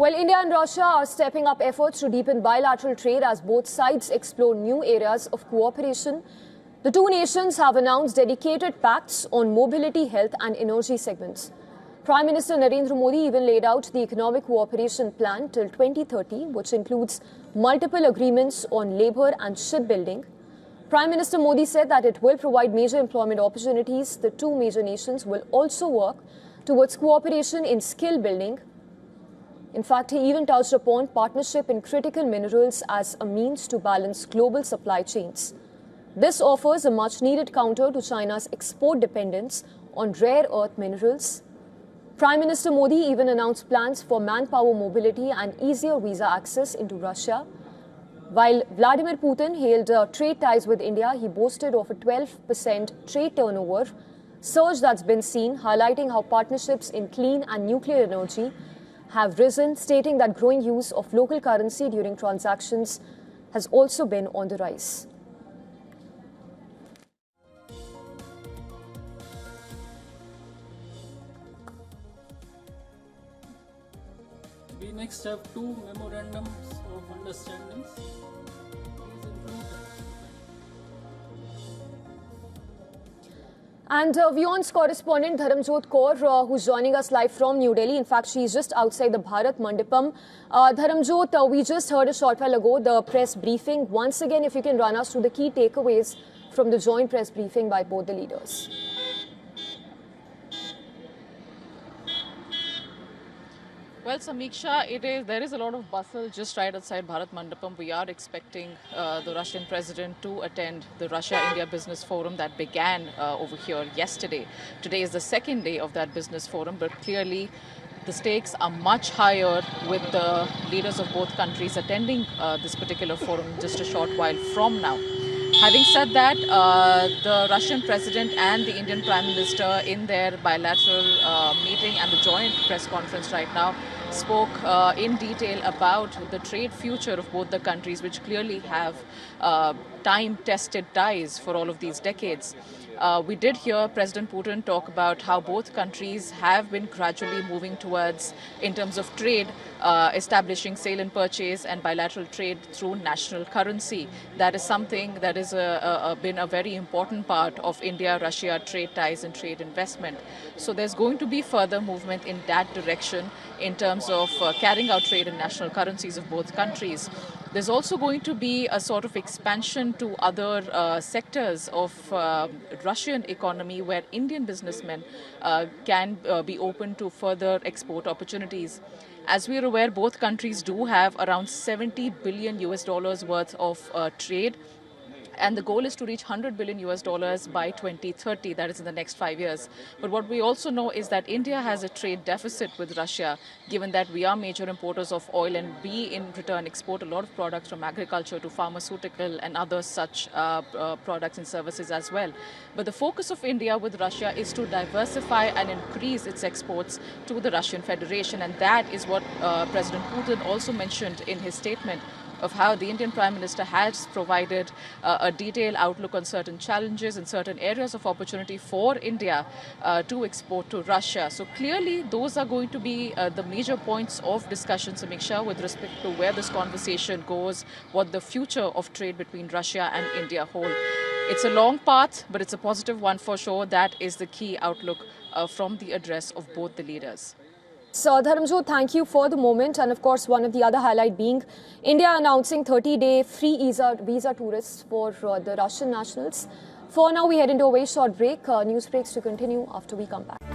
Well, India and Russia are stepping up efforts to deepen bilateral trade as both sides explore new areas of cooperation. The two nations have announced dedicated pacts on mobility, health and energy segments. Prime Minister Narendra Modi even laid out the economic cooperation plan till 2030, which includes multiple agreements on labour and shipbuilding. Prime Minister Modi said that it will provide major employment opportunities. The two major nations will also work towards cooperation in skill building. In fact, he even touched upon partnership in critical minerals as a means to balance global supply chains. This offers a much-needed counter to China's export dependence on rare earth minerals. Prime Minister Modi even announced plans for manpower mobility and easier visa access into Russia. While Vladimir Putin hailed trade ties with India, he boasted of a 12% trade turnover surge that's been seen, highlighting how partnerships in clean and nuclear energy have risen, stating that growing use of local currency during transactions has also been on the rise. We next have two memorandums of understandings. And WION's correspondent Dharamjot Kaur, who's joining us live from New Delhi. In fact, she's just outside the Bharat Mandapam. Dharamjot, we just heard a short while ago the press briefing. Once again, if you can run us through the key takeaways from the joint press briefing by both the leaders. Well, Samiksha, there is a lot of bustle just right outside Bharat Mandapam. We are expecting the Russian president to attend the Russia-India Business Forum that began over here yesterday. Today is the second day of that business forum, but clearly the stakes are much higher with the leaders of both countries attending this particular forum just a short while from now. Having said that, the Russian president and the Indian Prime Minister in their bilateral meeting and the joint press conference right now spoke in detail about the trade future of both the countries, which clearly have time-tested ties for all of these decades. We did hear President Putin talk about how both countries have been gradually moving towards, in terms of trade, establishing sale and purchase and bilateral trade through national currency. That is something that has been a very important part of India-Russia trade ties and trade investment. So there's going to be further movement in that direction in terms of carrying out trade in national currencies of both countries. There's also going to be a sort of expansion to other sectors of Russian economy where Indian businessmen can be open to further export opportunities. As we are aware, both countries do have around $70 billion worth of trade. And the goal is to reach $100 billion by 2030, that is in the next 5 years. But what we also know is that India has a trade deficit with Russia, given that we are major importers of oil and we in return export a lot of products from agriculture to pharmaceutical and other such products and services as well. But the focus of India with Russia is to diversify and increase its exports to the Russian Federation. And that is what President Putin also mentioned in his statement, of how the Indian Prime Minister has provided a detailed outlook on certain challenges and certain areas of opportunity for India to export to Russia. So clearly, those are going to be the major points of discussion, Samiksha, with respect to where this conversation goes, what the future of trade between Russia and India hold. It's a long path, but it's a positive one for sure. That is the key outlook from the address of both the leaders. So, Dharamjot, thank you for the moment. And of course, one of the other highlight being India announcing 30-day free visa tourists for the Russian nationals. For now, we head into a very short break. News breaks to continue after we come back.